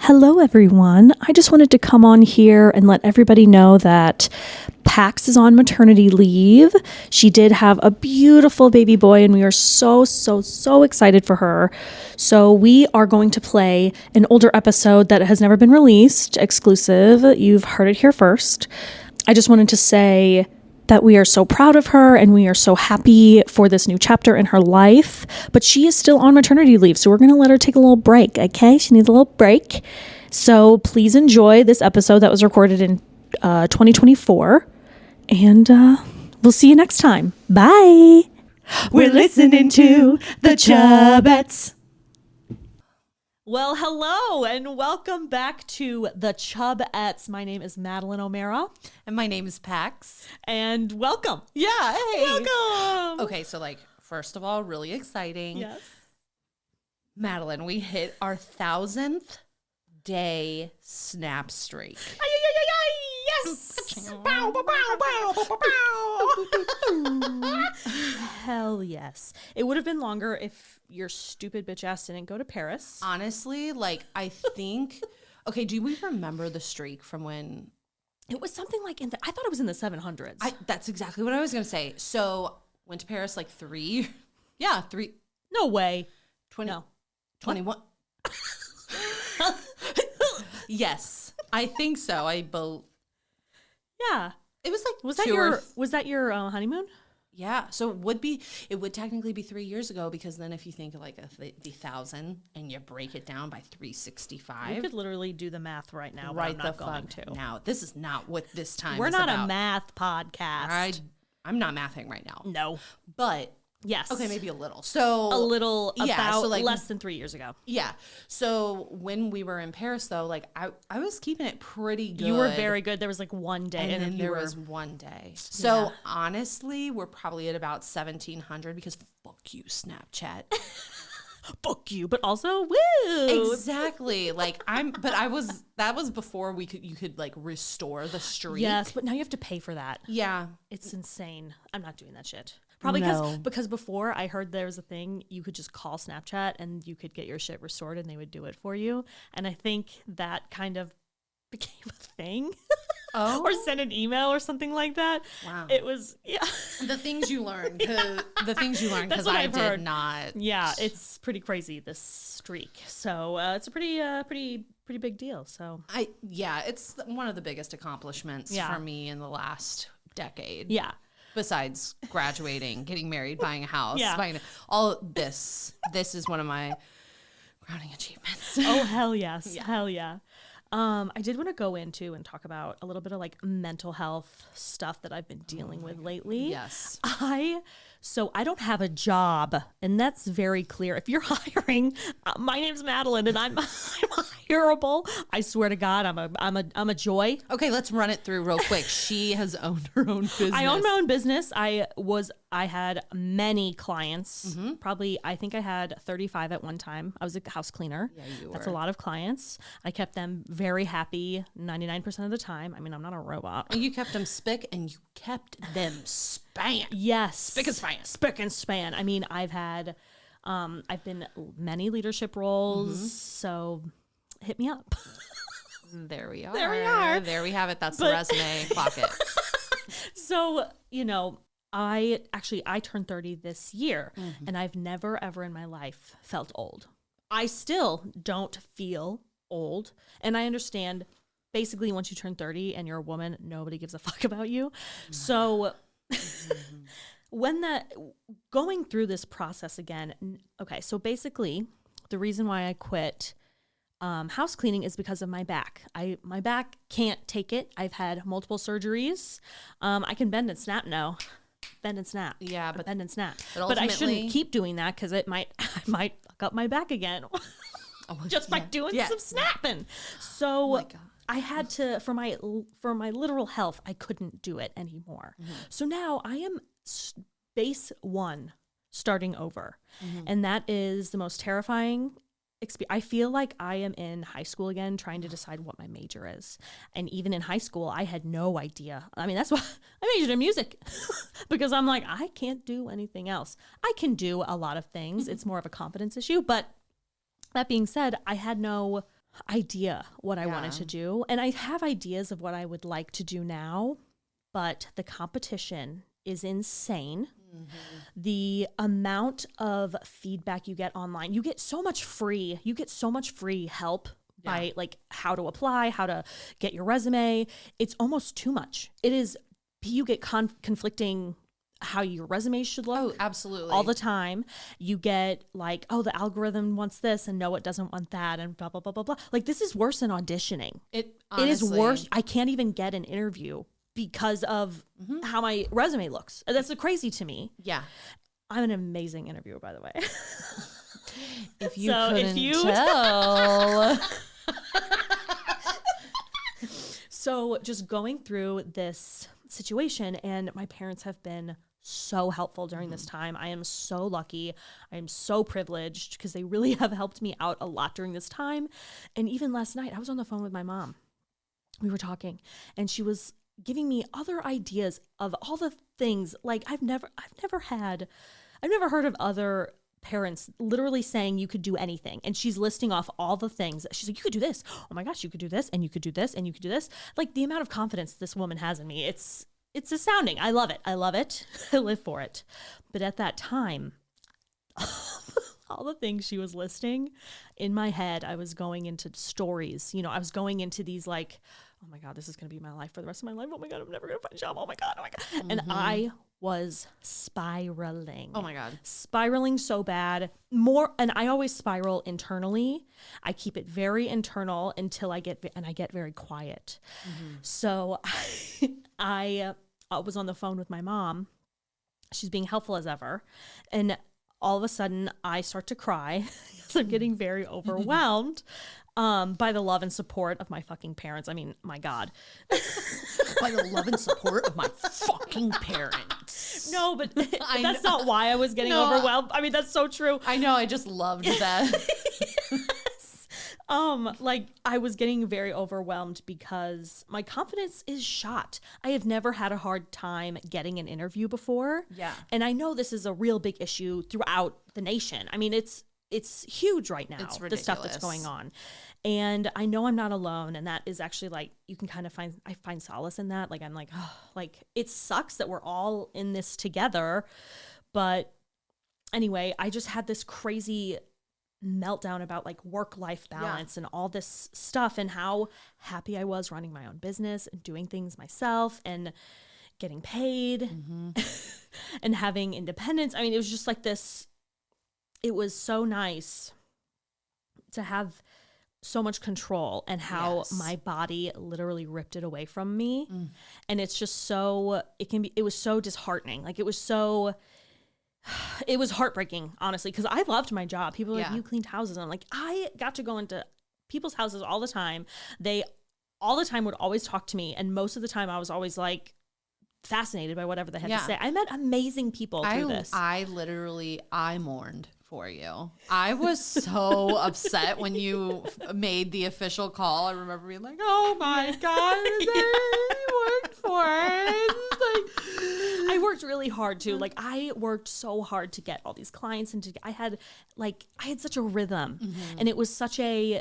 Hello, everyone. I just wanted to come on here and let everybody know that Pax is on maternity leave. She did have a beautiful baby boy, and we are so excited for her. So we are going to play an older episode that has never been released, exclusive. You've heard it here first. I just wanted to say that we are so proud of her and we are so happy for this new chapter in her life, but she is still on maternity leave, so we're going to let her take a little break, okay? She needs a little break. So please enjoy this episode that was recorded in 2024, and we'll see you next time. Bye. We're listening to the Chubettes. Well, hello and welcome back to the Chubettes. My name is Madeline O'Mara. And my name is Pax. And welcome. Yeah, hey. Welcome. Okay, so first of all, really exciting. Yes. Madeline, we hit our 1,000th day snap streak. Yes. Hell yes. It would have been longer if your stupid bitch ass didn't go to Paris. Honestly, I think, okay, do we remember the streak from when? It was something like I thought it was in the 700s. That's exactly what I was going to say. So went to Paris 3. No way. 20, No. 21. Yes, I think so. Yeah. It was was that your honeymoon? Yeah, so it would technically be 3 years ago, because then if you think of the 1,000 and you break it down by 365. We could literally do the math right now, but right I'm not going to. Now, this is not what this time We're is not about. a math podcast. I'm not mathing right now. No. But yes. Okay, maybe a little. So less than 3 years ago. Yeah. So when we were in Paris, though, I was keeping it pretty good. You were very good. There was one day, and then there was one day. So honestly, we're probably at about 1,700, because fuck you, Snapchat. Fuck you, but also woo. Exactly. That was before you could restore the streak. Yes, but now you have to pay for that. Yeah. It's insane. I'm not doing that shit. Probably because before I heard there was a thing you could just call Snapchat and you could get your shit restored and they would do it for you. And I think that kind of became a thing. Oh. Or send an email or something like that. Wow. It was, yeah. The things you learned. Because I did heard. not. Yeah, it's pretty crazy, this streak. So it's a pretty big deal. So it's one of the biggest accomplishments for me in the last decade. Yeah. Besides graduating, getting married, buying a house, Yeah. all this is one of my crowning achievements. Oh, hell yes. Yeah. Hell yeah. I did want to go into and talk about a little bit of mental health stuff that I've been dealing with lately. Yes. So I don't have a job, and that's very clear. If you're hiring, my name's Madeline, and I'm hireable. I swear to God, I'm a joy. Okay, let's run it through real quick. She has owned her own business. I own my own business. I had many clients. Mm-hmm. Probably, I think I had 35 at one time. I was a house cleaner. Yeah, you were. That's a lot of clients. I kept them very happy 99% of the time. I mean, I'm not a robot. And you kept them spick and you kept them span. Yes. Spick and span. Spick and span. I mean, I've been many leadership roles, so hit me up. There we are. There we have it. That's the resume pocket. So, I turned 30 this year, and I've never, ever in my life felt old. I still don't feel old. And I understand basically once you turn 30 and you're a woman, nobody gives a fuck about you. So going through this process again, okay, so basically the reason why I quit house cleaning is because of my back. My back can't take it. I've had multiple surgeries. I can bend and snap now. Bend and snap. Yeah, but bend and snap. But I shouldn't keep doing that because I might fuck up my back again. Just by doing some snapping. So I had to, for my literal health, I couldn't do it anymore. Mm-hmm. So now I am base one, starting over, and that is the most terrifying I feel like I am in high school again, trying to decide what my major is. And even in high school, I had no idea. I mean, that's why I majored in music because I'm like, I can't do anything else. I can do a lot of things. It's more of a confidence issue. But that being said, I had no idea what I wanted to do. And I have ideas of what I would like to do now, but the competition is insane. The amount of feedback you get online, you get so much free help by like how to apply, how to get your resume. It's almost too much. It is, you get conflicting how your resume should look. Oh, absolutely. All the time. You get like, oh, the algorithm wants this and no, it doesn't want that and blah, blah, blah, blah, blah. Like this is worse than auditioning. It is worse. I can't even get an interview because of how my resume looks. That's crazy to me. Yeah. I'm an amazing interviewer, by the way. If you tell. So just going through this situation, and my parents have been so helpful during this time. I am so lucky. I am so privileged because they really have helped me out a lot during this time. And even last night, I was on the phone with my mom. We were talking, and she was giving me other ideas of all the things. Like I've never heard of other parents literally saying you could do anything. And she's listing off all the things. She's like, you could do this. Oh my gosh, you could do this, and you could do this, and you could do this. Like the amount of confidence this woman has in me, it's astounding. I love it. I live for it. But at that time, all the things she was listing in my head, I was going into stories. You know, I was going into these like, oh my God, this is going to be my life for the rest of my life. Oh my God, I'm never going to find a job. Oh my God. And I was spiraling. Oh my God. Spiraling so bad. And I always spiral internally. I keep it very internal until I get very quiet. So I was on the phone with my mom. She's being helpful as ever. And all of a sudden I start to cry because I'm getting very overwhelmed by the love and support of my fucking parents. I mean, my God. By the love and support of my fucking parents. No, but that's not why I was getting overwhelmed. I mean, that's so true. I know. I just loved that. Like I was getting very overwhelmed because my confidence is shot. I have never had a hard time getting an interview before. Yeah. And I know this is a real big issue throughout the nation. I mean, it's huge right now, It's the stuff that's going on. And I know I'm not alone. And that is actually like, you can kind of I find solace in that. Like, I'm like, oh, like it sucks that we're all in this together. But anyway, I just had this crazy meltdown about like work-life balance and all this stuff and how happy I was running my own business and doing things myself and getting paid and having independence. I mean, it was just like this, it was so nice to have so much control and how my body literally ripped it away from me. And it's just so, it was so disheartening. Like it was heartbreaking, honestly, because I loved my job. People were like, you cleaned houses. And I'm like, I got to go into people's houses all the time. They all the time would always talk to me. And most of the time I was always like fascinated by whatever they had to say. I met amazing people through this. I mourned for you. I was so upset when you made the official call. I remember being like, oh my God, I worked for it. I worked really hard too. Like I worked so hard to get all these clients and I had such a rhythm and it was such a,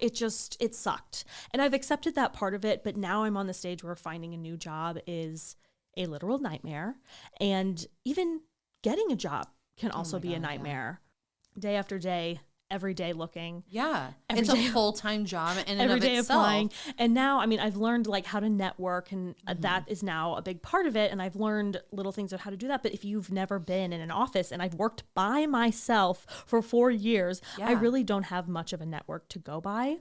it sucked. And I've accepted that part of it, but now I'm on the stage where finding a new job is a literal nightmare. And even getting a job can also be a nightmare. Day after day, every day looking. Yeah. It's a full-time job in and every of day itself. Applying. And now, I mean, I've learned like how to network and that is now a big part of it. And I've learned little things of how to do that. But if you've never been in an office and I've worked by myself for 4 years, I really don't have much of a network to go by.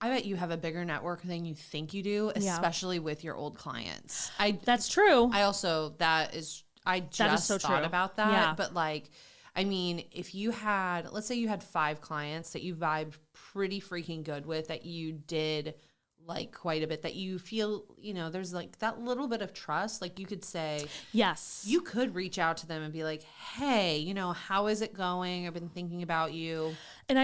I bet you have a bigger network than you think you do, especially with your old clients. That's true. I just thought about that. Yeah. But like, I mean, if you had, let's say you had 5 clients that you vibed pretty freaking good with, that you did like quite a bit, that you feel, you know, there's like that little bit of trust. Like you could say, yes, you could reach out to them and be like, hey, you know, how is it going? I've been thinking about you. And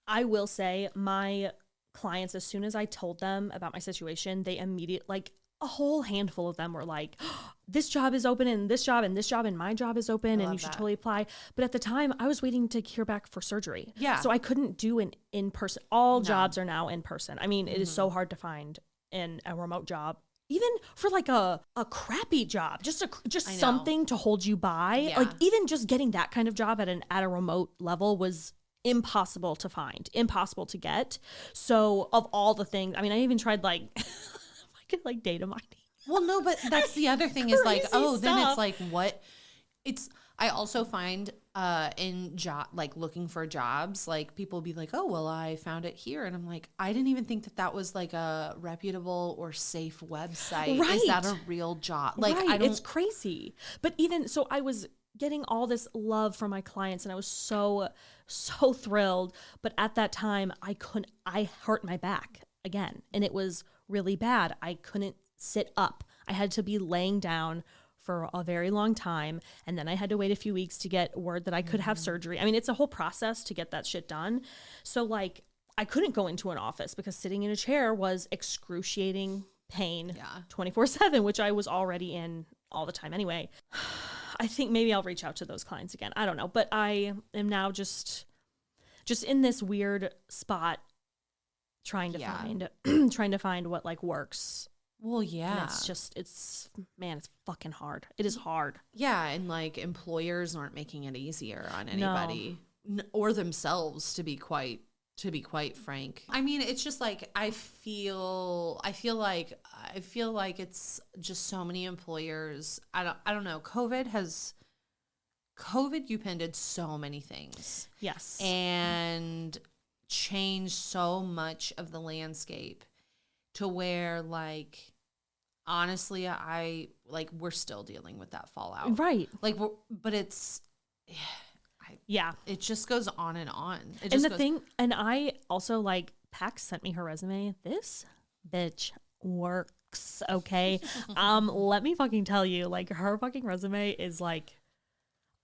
I will say my clients, as soon as I told them about my situation, they immediately like, a whole handful of them were like, oh, this job is open and this job and this job and my job is open and you should totally apply. But at the time I was waiting to hear back for surgery. Yeah. So I couldn't do an in-person. All jobs are now in person. I mean, it is so hard to find in a remote job. Even for like a crappy job, just something to hold you by. Yeah. Like even just getting that kind of job at a remote level was impossible to find, impossible to get. So of all the things, I mean, I even tried like, like data mining. Well, no, but that's the other thing is like, oh, stuff. Then it's like what it's, I also find in job, like looking for jobs, like people be like, oh, well, I found it here. And I'm like, I didn't even think that was like a reputable or safe website. Right. Is that a real job? Like, right. It's crazy. But even so, I was getting all this love from my clients and I was so thrilled. But at that time I hurt my back again and it was really bad. I couldn't sit up. I had to be laying down for a very long time. And then I had to wait a few weeks to get word that I could have surgery. I mean, it's a whole process to get that shit done. So like I couldn't go into an office because sitting in a chair was excruciating pain 24/7, which I was already in all the time anyway. I think maybe I'll reach out to those clients again. I don't know. But I am now just in this weird spot trying to find what like works. Well, yeah. And it's fucking hard. It is hard. Yeah. And like employers aren't making it easier on anybody or themselves, to be quite frank. I mean, it's just like, I feel like it's just so many employers. I don't know. COVID upended so many things. Yes. And changed so much of the landscape to where like, honestly, we're still dealing with that fallout. Right. Like, but it's, it just goes on and on. And I also like, Pax sent me her resume. This bitch works. Okay. Let me fucking tell you, like her fucking resume is like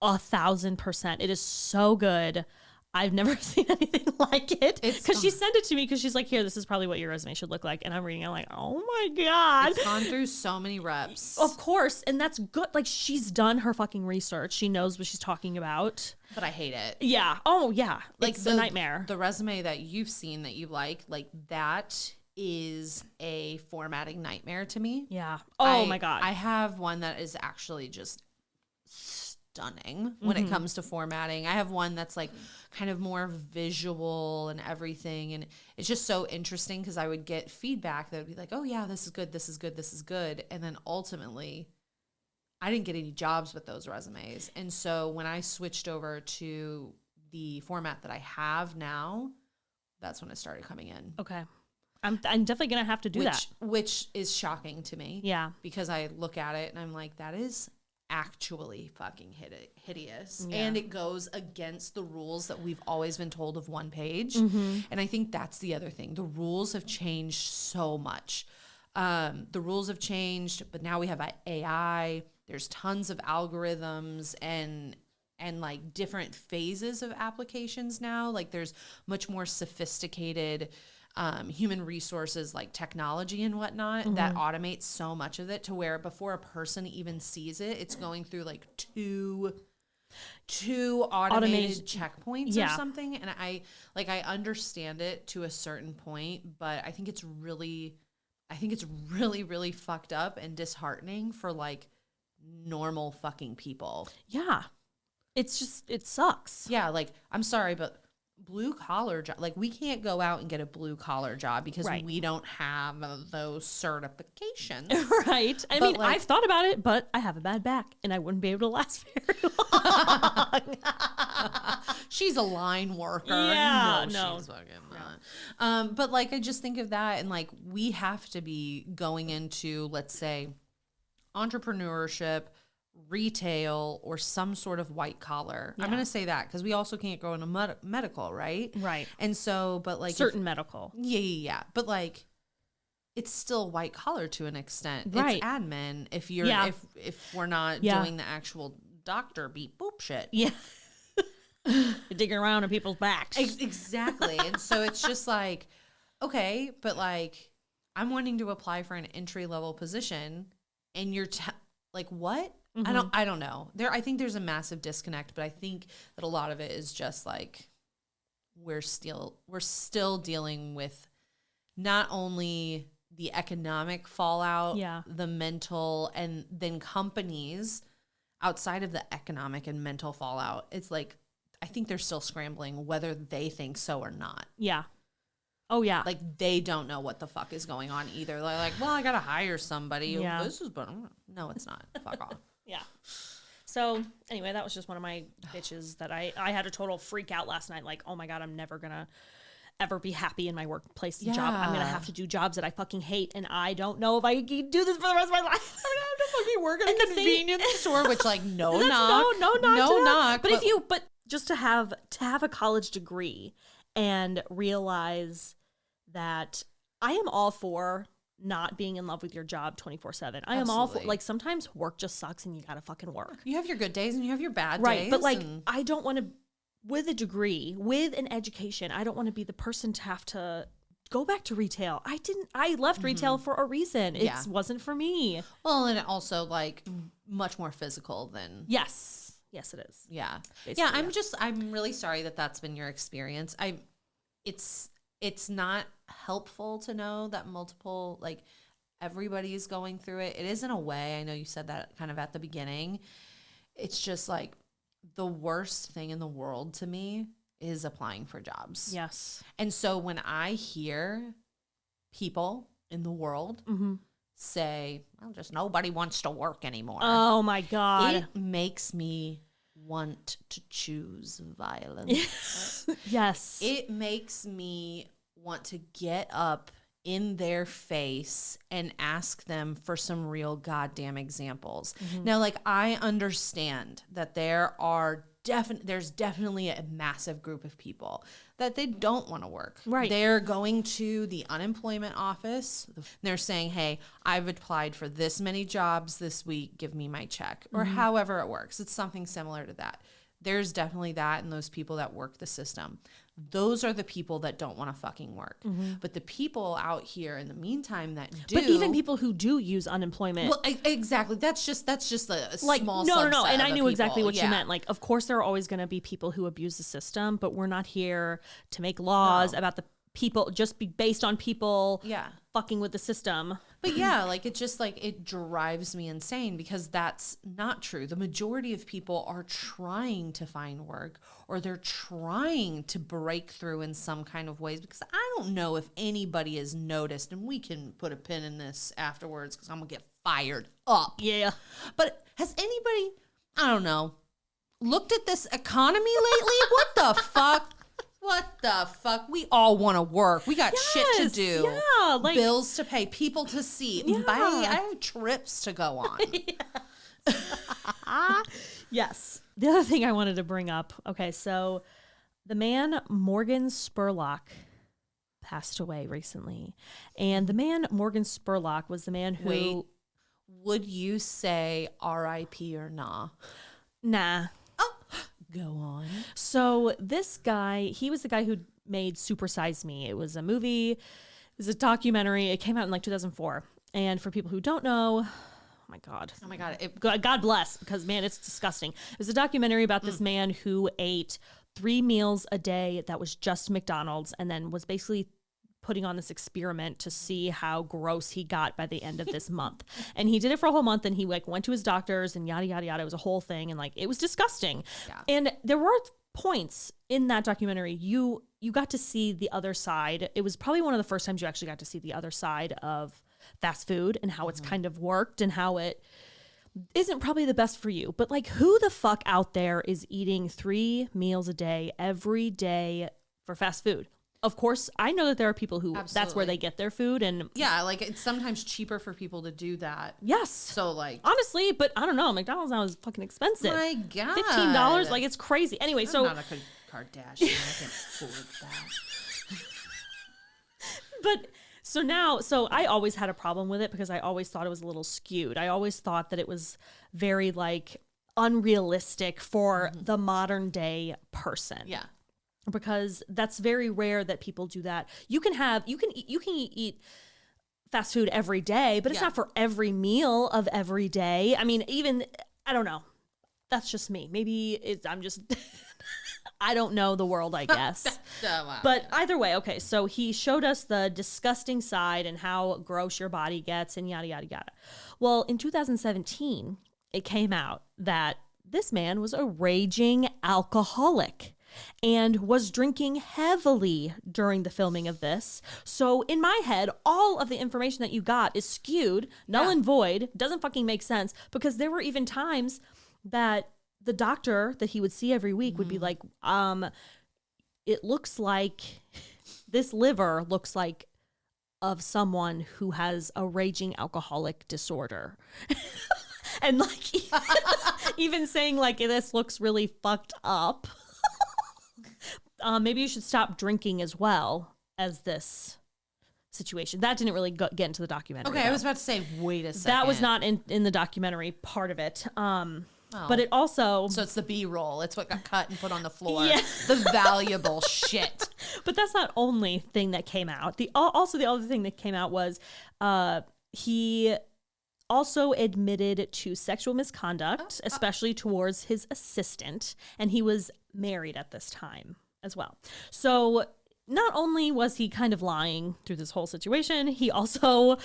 1,000%. It is so good. I've never seen anything like it because she sent it to me because she's like, here, this is probably what your resume should look like. And I'm reading it, I'm like, oh my God. It's gone through so many reps. Of course. And that's good. Like she's done her fucking research. She knows what she's talking about. But I hate it. Yeah. Oh yeah. Like it's the nightmare. The resume that you've seen that you like that is a formatting nightmare to me. Yeah. Oh my God. I have one that is actually just stunning when it comes to formatting. I have one that's like kind of more visual and everything, and it's just so interesting because I would get feedback that would be like, oh yeah, this is good, this is good, this is good, and then ultimately I didn't get any jobs with those resumes. And so when I switched over to the format that I have now, that's when it started coming in. Okay. I'm definitely gonna have to do that, which is shocking to me. Yeah, because I look at it and I'm like, that is actually fucking hideous. Yeah. And it goes against the rules that we've always been told of one page. And I think that's the other thing. The rules have changed so much. The rules have changed, but now we have AI. There's tons of algorithms and like different phases of applications now. Like there's much more sophisticated human resources like technology and whatnot that automates so much of it to where before a person even sees it, it's going through like two automated checkpoints or something. And I understand it to a certain point, but I think it's really, really fucked up and disheartening for like normal fucking people. Yeah. It sucks. Yeah. Like, I'm sorry, but blue collar job, like we can't go out and get a blue collar job because we don't have those certifications. Right. I mean, like, I've thought about it, but I have a bad back and I wouldn't be able to last very long. She's a line worker. Yeah. No. She's fucking not. But like, I just think of that and like, we have to be going into, let's say, entrepreneurship, retail, or some sort of white collar. Yeah. I'm going to say that because we also can't go into medical, right? Right. And so, but like certain medical. Yeah. But like, it's still white collar to an extent. Right. It's admin if you're, if we're not doing the actual doctor beep boop shit. Yeah. You're digging around in people's backs. Exactly. And so it's just like, okay, but like, I'm wanting to apply for an entry level position and you're like, what? I don't know. I think there's a massive disconnect, but I think that a lot of it is just like we're still dealing with not only the economic fallout, the mental, and then companies outside of the economic and mental fallout. It's like I think they're still scrambling whether they think so or not. Yeah. Oh, yeah. Like, they don't know what the fuck is going on either. They're like, well, I got to hire somebody. Yeah. This is, but no, it's not. Fuck off. Yeah. So, anyway, that was just one of my bitches that I had a total freak out last night. Like, oh my God, I'm never going to ever be happy in my workplace job. I'm going to have to do jobs that I fucking hate. And I don't know if I can do this for the rest of my life. I'm going to have to fucking work at a convenience store, which like, no knock. But just to have a college degree and realize that I am all for not being in love with your job 24/7. I am all for, like, sometimes work just sucks and you gotta fucking work. You have your good days and you have your bad days. Right, but like, I don't want to, with a degree, with an education, I don't want to be the person to have to go back to retail. I left retail for a reason. It wasn't for me. Well, and also like much more physical than. Yes, it is. Yeah. Yeah, I'm really sorry that that's been your experience. It's not helpful to know that multiple, like, everybody is going through it. It is in a way. I know you said that kind of at the beginning. It's just like the worst thing in the world to me is applying for jobs. Yes. And so when I hear people in the world say, well, just nobody wants to work anymore. Oh my God. It makes me want to choose violence. Yes. It makes me want to get up in their face and ask them for some real goddamn examples. Now, like, I understand that there's definitely a massive group of people that they don't want to work. Right. They're going to the unemployment office. They're saying, hey, I've applied for this many jobs this week. Give me my check. Or however it works. It's something similar to that. There's definitely that in those people that work the system. Those are the people that don't want to fucking work. But the people out here in the meantime that do. But even people who do use unemployment. Well, exactly. That's just a like, small no. subset And I of knew exactly people. what you meant. Like, of course, there are always going to be people who abuse the system, but we're not here to make laws about the people, just be based on people fucking with the system. But yeah, like, it just, like, it drives me insane because that's not true. The majority of people are trying to find work or they're trying to break through in some kind of ways, because I don't know if anybody has noticed, and we can put a pin in this afterwards because I'm going to get fired up. Yeah. But has anybody, I don't know, looked at this economy lately? What the fuck? What the fuck? We all want to work. We got shit to do. Yeah, like, bills to pay, people to see. Yeah. I have trips to go on. Yes. The other thing I wanted to bring up. Okay, so the man Morgan Spurlock passed away recently. And the man Morgan Spurlock was the man who... Wait, would you say R.I.P. or nah? Nah. Go on. So this guy, he was the guy who made Super Size Me. It was a movie. It was a documentary. It came out in like 2004. And for people who don't know, oh my God. God bless, because man, it's disgusting. It was a documentary about this man who ate 3 meals a day that was just McDonald's, and then was basically putting on this experiment to see how gross he got by the end of this month. And he did it for a whole month, and he like went to his doctors and yada, yada, yada. It was a whole thing. And like, it was disgusting. Yeah. And there were points in that documentary, you got to see the other side. It was probably one of the first times you actually got to see the other side of fast food and how it's kind of worked and how it isn't probably the best for you. But like, who the fuck out there is eating 3 meals a day every day for fast food? Of course, I know that there are people who that's where they get their food. And yeah, like, it's sometimes cheaper for people to do that. Yes. So like, honestly, but I don't know. McDonald's now is fucking expensive. My God. $15. Like, it's crazy. Anyway, I'm not a Kardashian. I can't afford that. But so I always had a problem with it because I always thought it was a little skewed. I always thought that it was very like unrealistic for the modern day person. Yeah. Because that's very rare that people do that. You can eat fast food every day, but it's not for every meal of every day. I mean, even, I don't know. That's just me. Maybe I'm just, I don't know the world, I guess. But either way, okay, so he showed us the disgusting side and how gross your body gets and yada, yada, yada. Well, in 2017, it came out that this man was a raging alcoholic and was drinking heavily during the filming of this. So in my head, all of the information that you got is skewed, null and void, doesn't fucking make sense, because there were even times that the doctor that he would see every week would be like, it looks like this liver looks like of someone who has a raging alcoholic disorder. And like even saying like, this looks really fucked up. Maybe you should stop drinking as well as this situation. That didn't really get into the documentary. Okay, though. I was about to say, wait a second. That was not in the documentary part of it. But it also... So it's the B-roll. It's what got cut and put on the floor. Yeah. The valuable shit. But that's not only thing that came out. The other thing that came out was he also admitted to sexual misconduct, especially towards his assistant. And he was married at this time as well. So not only was he kind of lying through this whole situation, he also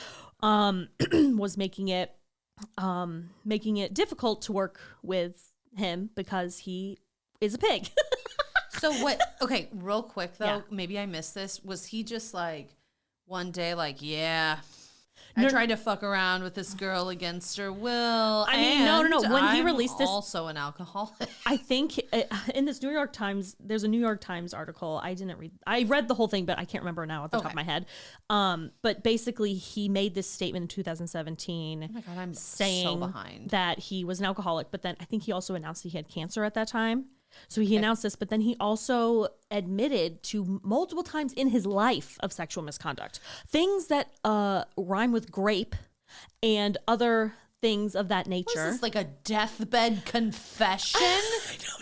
was making it difficult to work with him because he is a pig. So what, okay, real quick though, maybe I missed this. Was he just like one day like, I tried to fuck around with this girl against her will. I mean, no. When he released this, also an alcoholic. I think in this New York Times, there's a New York Times article. I read the whole thing, but I can't remember now at the top of my head. But basically, he made this statement in 2017. Oh my God, I'm saying so behind. That he was an alcoholic. But then I think he also announced that he had cancer at that time. So he announced this, but then he also admitted to multiple times in his life of sexual misconduct. Things that rhyme with grape and other things of that nature. What is this, like a deathbed confession?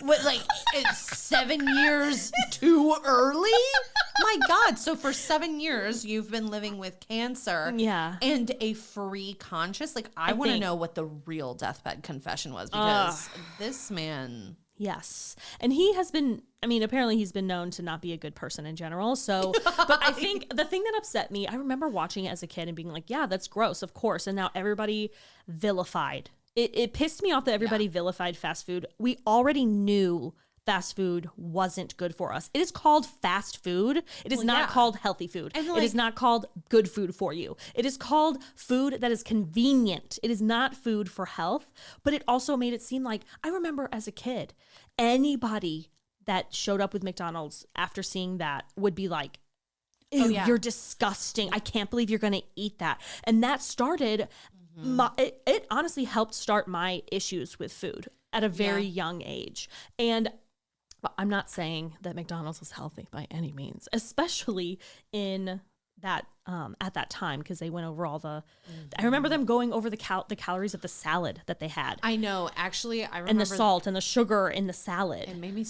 What, like, it's 7 years too early? My God. So for 7 years, you've been living with cancer and a free conscience? Like, I want to know what the real deathbed confession was, because this man... Yes. And he has been, I mean, apparently he's been known to not be a good person in general. So, but I think the thing that upset me, I remember watching it as a kid and being like, yeah, that's gross, of course. And now everybody vilified. It pissed me off that everybody vilified fast food. We already knew fast food wasn't good for us. It is called fast food. It is not called healthy food. And it is not called good food for you. It is called food that is convenient. It is not food for health. But it also made it seem like, I remember as a kid, anybody that showed up with McDonald's after seeing that would be like, ew, you're disgusting. I can't believe you're going to eat that. And that started, it honestly helped start my issues with food at a very young age. And I'm not saying that McDonald's is healthy by any means, especially in that at that time, because they went over all the. I remember them going over the calories of the salad that they had. I know, actually, I remember, and the salt and the sugar in the salad. It made me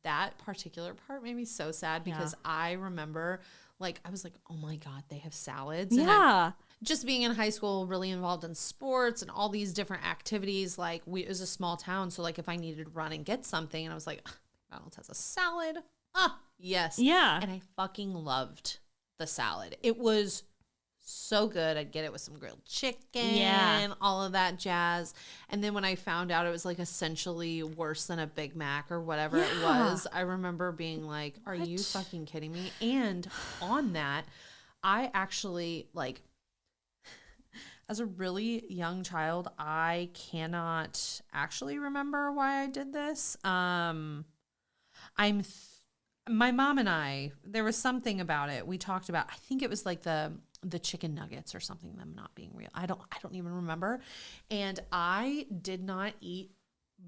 that particular part made me so sad, because I remember, like, I was like, oh my God, they have salads. And just being in high school, really involved in sports and all these different activities. Like, it was a small town, so like if I needed to run and get something, and I was like, McDonald's has a salad. Yes. Yeah. And I fucking loved the salad. It was so good. I'd get it with some grilled chicken, all of that jazz. And then when I found out it was like essentially worse than a Big Mac or whatever it was, I remember being like, are you fucking kidding me? And on that, I actually, like, as a really young child, I cannot actually remember why I did this. My mom and I, there was something about it. We talked about, I think it was like the chicken nuggets or something, them not being real. I don't even remember. And I did not eat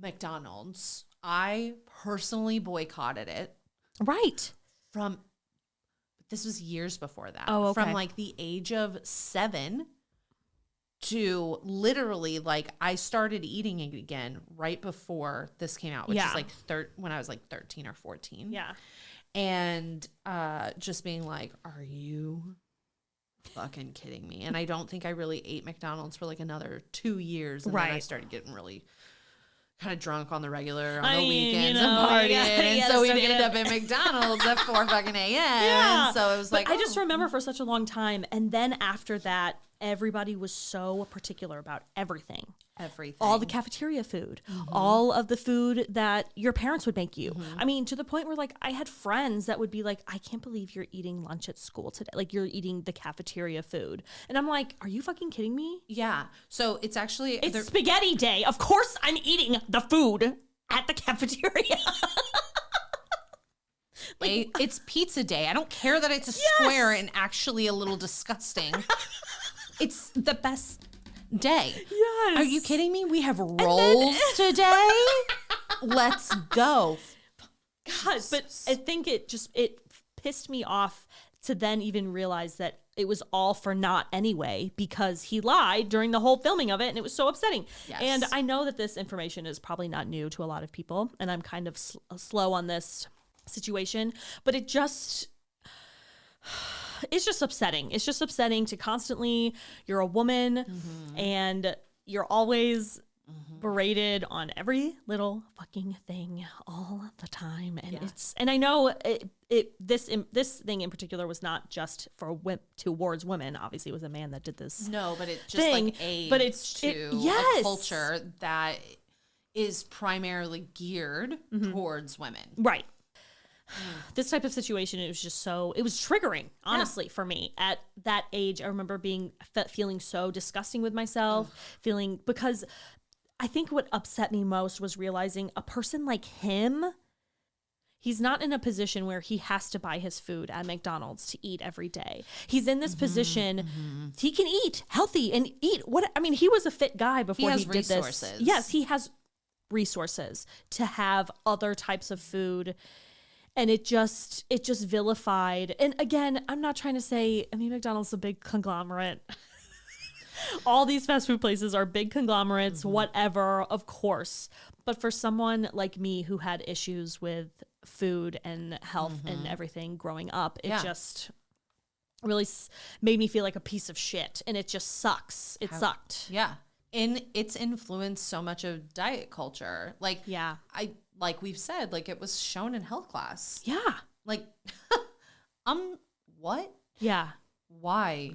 McDonald's. I personally boycotted it. Right. This was years before that. Oh, okay. From like the age of 7 to literally, like, I started eating it again right before this came out, which is like when I was like 13 or 14. Yeah. And just being like, are you fucking kidding me? And I don't think I really ate McDonald's for like another 2 years. And then I started getting really kind of drunk on the regular on the weekends and partying. And so we ended up at McDonald's at 4 fucking a.m. Yeah. And so it was like, I just remember for such a long time. And then after that, everybody was so particular about everything. All the cafeteria food, all of the food that your parents would make you. I mean, to the point where like I had friends that would be like, I can't believe you're eating lunch at school today. Like you're eating the cafeteria food. And I'm like, are you fucking kidding me? Yeah. So it's actually... It's spaghetti day. Of course I'm eating the food at the cafeteria. It's pizza day. I don't care that it's a square and actually a little disgusting. It's the best day. Yes. Are you kidding me? We have rolls today. Let's go. God, but I think it pissed me off to then even realize that it was all for naught anyway, because he lied during the whole filming of it, and it was so upsetting. Yes. And I know that this information is probably not new to a lot of people, and I'm kind of slow on this situation, but it's just upsetting. It's just upsetting to constantly, you're a woman and you're always berated on every little fucking thing all the time. And and I know this thing in particular was not just for towards women. Obviously it was a man that did this. No, but it's just like a culture that is primarily geared towards women. Right. This type of situation, it was triggering, honestly, for me at that age. I remember feeling so disgusting with myself, because I think what upset me most was realizing a person like him, he's not in a position where he has to buy his food at McDonald's to eat every day. He's in this position, he can eat healthy and eat he was a fit guy before he did this. Yes, he has resources to have other types of food. And it just vilified. And again, I'm not trying to say, McDonald's is a big conglomerate. All these fast food places are big conglomerates, whatever, of course. But for someone like me who had issues with food and health and everything growing up, it just really made me feel like a piece of shit. And it just sucks. It sucked. Yeah. And it's influenced so much of diet culture. Like we've said, like it was shown in health class. Yeah. Like, what? Yeah. Why?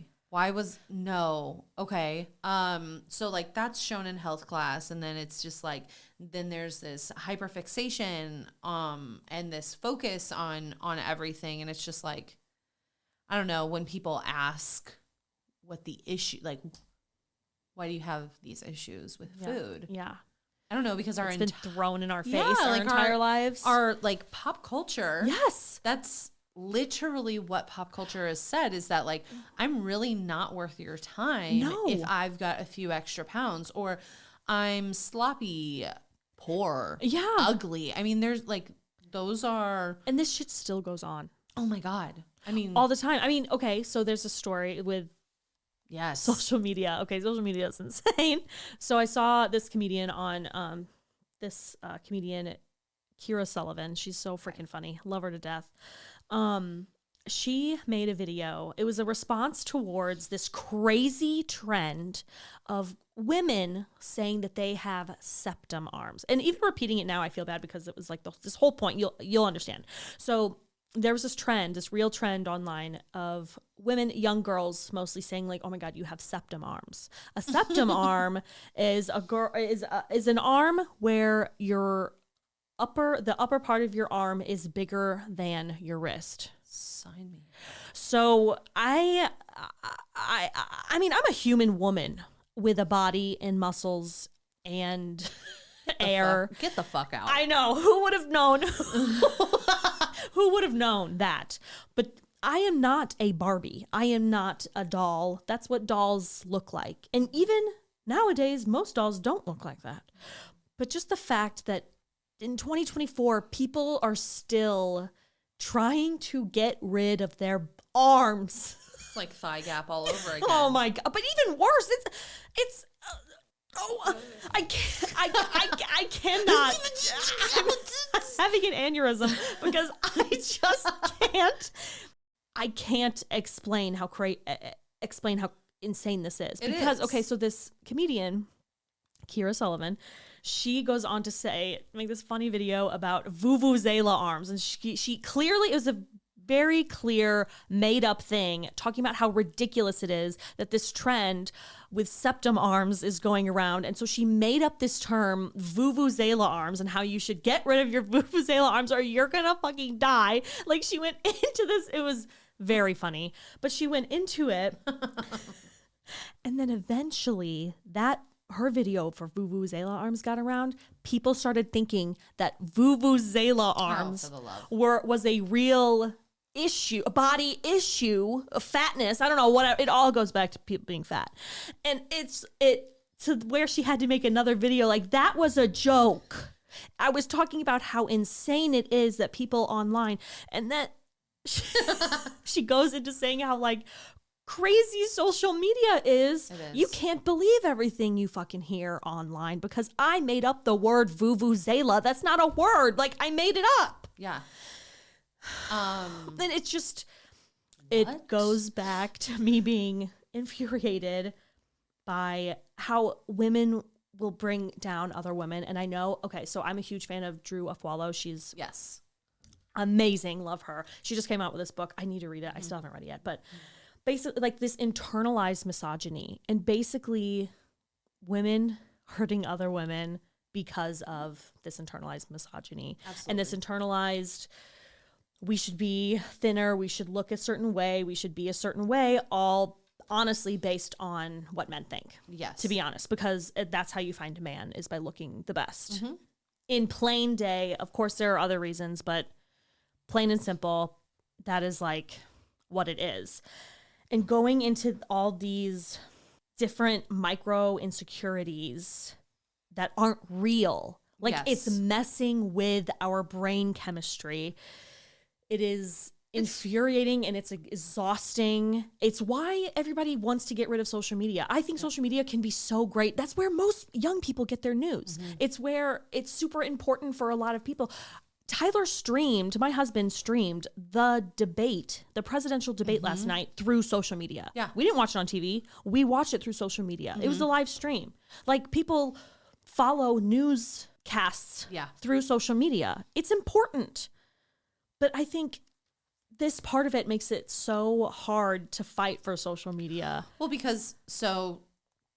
No. Okay. So like that's shown in health class, and then it's just like, then there's this hyperfixation, and this focus on everything. And it's just like, I don't know, when people ask what the issue, like, why do you have these issues with food? Yeah. I don't know, because it's been thrown in our face our entire lives. Our like pop culture. Yes. That's literally what pop culture has said, is that like, I'm really not worth your time if I've got a few extra pounds, or I'm sloppy, poor, ugly. I mean, there's like, those are. And this shit still goes on. Oh my God. I mean. All the time. I mean, okay, so there's a story with social media. Okay, social media is insane. So I saw this comedian on comedian Kira Sullivan. She's so freaking funny. Love her to death. She made a video. It was a response towards this crazy trend of women saying that they have septum arms. And even repeating it now, I feel bad, because it was like this whole point. You'll understand. So there was this real trend online of women, young girls mostly, saying like, oh my God, you have septum arms. A septum arm is an arm where the upper part of your arm is bigger than your wrist. Sign me. So I mean, I'm a human woman with a body and muscles and air. Get the fuck out. I know. Who would have known? Who would have known that? But I am not a Barbie. I am not a doll. That's what dolls look like. And even nowadays, most dolls don't look like that. But just the fact that in 2024, people are still trying to get rid of their arms. It's like thigh gap all over again. Oh my God. But even worse, it's I cannot. I'm having an aneurysm because I just can't. I can't explain how explain how insane this is. Because, okay, so this comedian, Kira Sullivan, she goes on to make this funny video about vuvuzela arms. And she clearly, it was a very clear made up thing talking about how ridiculous it is that this trend with septum arms is going around. And so she made up this term vuvuzela arms and how you should get rid of your vuvuzela arms or you're gonna fucking die. Like, she went into this, it was very funny, but she went into it and then eventually her video for vuvuzela arms got around. People started thinking that vuvuzela arms was a real issue, a body issue, a fatness. I don't know what it all goes back to people being fat. And it to where she had to make another video like that was a joke. I was talking about how insane it is that people online, and that she goes into saying how like crazy social media is. You can't believe everything you fucking hear online because I made up the word vuvuzela. That's not a word. Like, I made it up. Yeah. Then it's just, it goes back to me being infuriated by how women will bring down other women. And I know, okay, so I'm a huge fan of Drew Afwalo. She's amazing. Love her. She just came out with this book. I need to read it. I still haven't read it yet. But basically, like, this internalized misogyny and basically women hurting other women because of this internalized misogyny. Absolutely. And this internalized, we should be thinner, we should look a certain way, we should be a certain way, all honestly based on what men think. Yes. To be honest, because that's how you find a man, is by looking the best. Mm-hmm. In plain day, of course there are other reasons, but plain and simple, that is like what it is. And going into all these different micro insecurities that aren't real, like it's messing with our brain chemistry. It is infuriating and it's exhausting. It's why everybody wants to get rid of social media. I think social media can be so great. That's where most young people get their news. Mm-hmm. It's where it's super important for a lot of people. My husband streamed the presidential debate last night through social media. Yeah. We didn't watch it on TV. We watched it through social media. Mm-hmm. It was a live stream. Like, people follow newscasts through social media. It's important. But I think this part of it makes it so hard to fight for social media. Well, because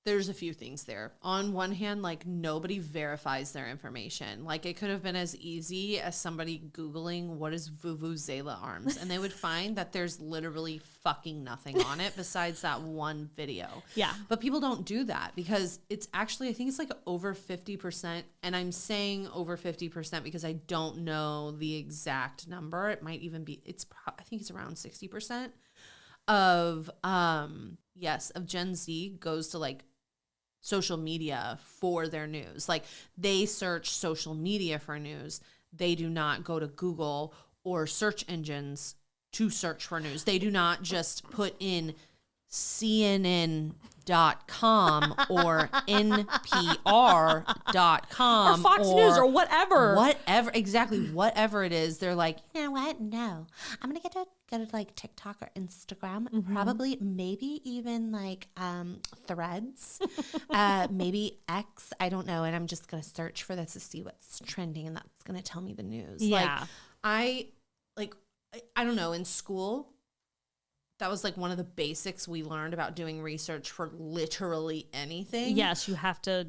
there's a few things there. On one hand, like, nobody verifies their information. Like, it could have been as easy as somebody Googling what is vuvuzela arms, and they would find that there's literally fucking nothing on it besides that one video. Yeah. But people don't do that because it's actually, I think it's like over 50%. And I'm saying over 50% because I don't know the exact number. It might even be, I think it's around 60% of Gen Z goes to like social media for their news. Like, they search social media for news. They do not go to Google or search engines to search for news. They do not just put in CNN.com or NPR.com or Fox News or whatever. Whatever it is. They're like, you know what? No, I'm going to go to like TikTok or Instagram, probably, maybe even like Threads, maybe X. I don't know. And I'm just going to search for this to see what's trending, and that's going to tell me the news. Yeah. I don't know, in school, that was like one of the basics we learned about doing research for literally anything. Yes, you have to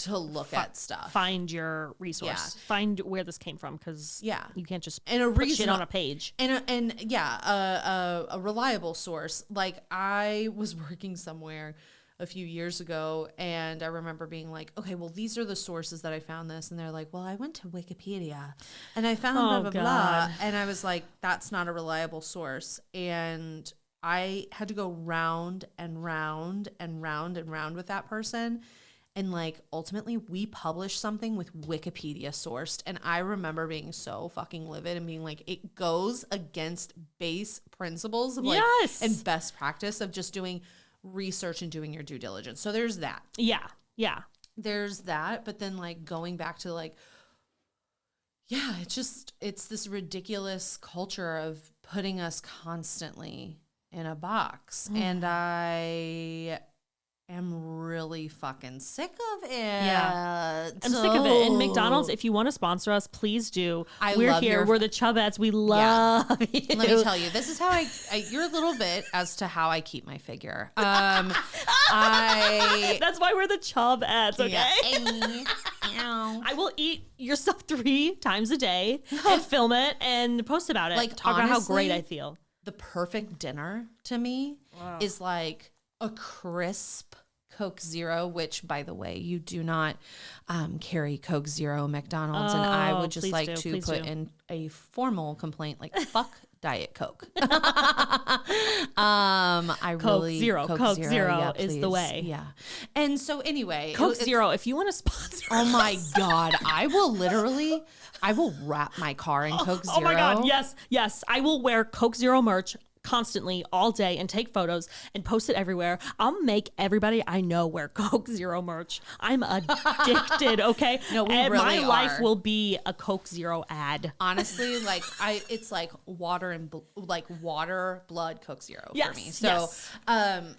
look at stuff. Find your resource. Yeah. Find where this came from, because you can't just put shit on a page. A reliable source. Like, I was working somewhere a few years ago, and I remember being like, okay, well, these are the sources that I found this. And they're like, well, I went to Wikipedia and I found blah, blah, blah. And I was like, that's not a reliable source. And I had to go round and round and round and round with that person. And like, ultimately we published something with Wikipedia sourced. And I remember being so fucking livid and being like, it goes against base principles of like, and best practice of just doing research and doing your due diligence. So there's that. Yeah. There's that. But then like, going back to like, it's this ridiculous culture of putting us constantly in a box. And I am really fucking sick of it. Yeah. I'm sick of it. And McDonald's, if you want to sponsor us, please do. We're here. We're the Chubettes. We love you. Let me tell you, this is how I you're a little bit as to how I keep my figure. That's why we're the Chubettes, okay? Yeah. I will eat your stuff 3 times a day and film it and post about it. Like, talk honestly, about how great I feel. The perfect dinner to me is like a crisp Coke Zero, which, by the way, you do not carry Coke Zero McDonald's, and I would just like to put in a formal complaint, like fuck Diet Coke. Coke Zero is the way. Yeah. And so anyway, Coke Zero, if you want to sponsor oh my God, I will wrap my car in Coke Zero. Oh my God, yes. I will wear Coke Zero merch constantly all day and take photos and post it everywhere. I'll make everybody I know wear Coke Zero merch. I'm addicted, okay? No, we and really my life will be a Coke Zero ad. Honestly, like it's like water, blood Coke Zero for me. So yes.